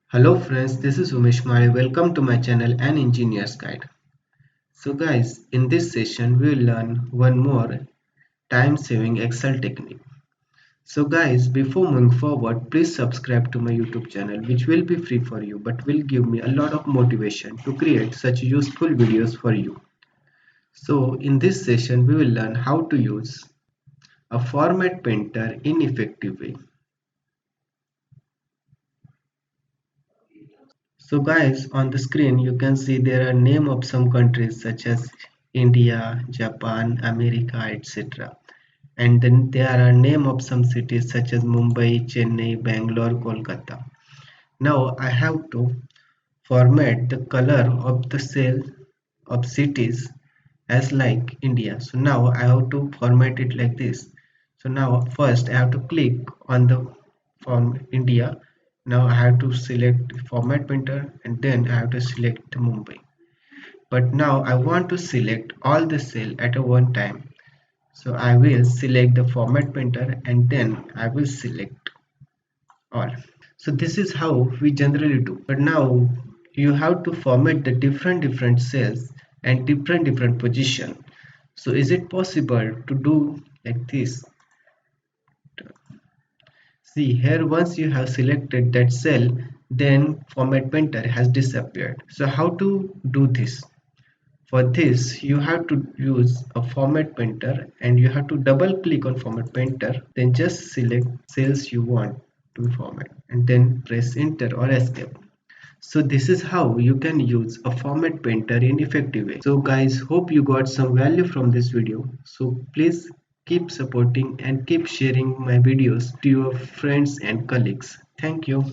Hello friends, this is Umesh Mare. Welcome to my channel An Engineer's Guide. So guys, in this session we will learn one more time-saving Excel technique. So guys, before moving forward, please subscribe to my YouTube channel, which will be free for you but will give me a lot of motivation to create such useful videos for you. So in this session we will learn how to use a format painter in effective way. So guys, on the screen you can see there are name of some countries such as India, Japan, America, etc. And then there are name of some cities such as Mumbai, Chennai, Bangalore, Kolkata. Now I have to format the color of the cell of cities as like India. So now I have to format it like this. So now first I have to click on the form India. Now I have to select format painter and then I have to select Mumbai. But now I want to select all the cell at a one time. So I will select the format painter and then I will select all. So this is how we generally do. But now you have to format the different cells and different position. So is it possible to do like this? See here, once you have selected that cell, then format painter has disappeared. So how to do this? For this, you have to use a format painter and you have to double click on format painter, then just select cells you want to format and then press enter or escape. So this is how you can use a format painter in effective way. So guys, hope you got some value from this video. So please keep supporting and keep sharing my videos to your friends and colleagues. Thank you.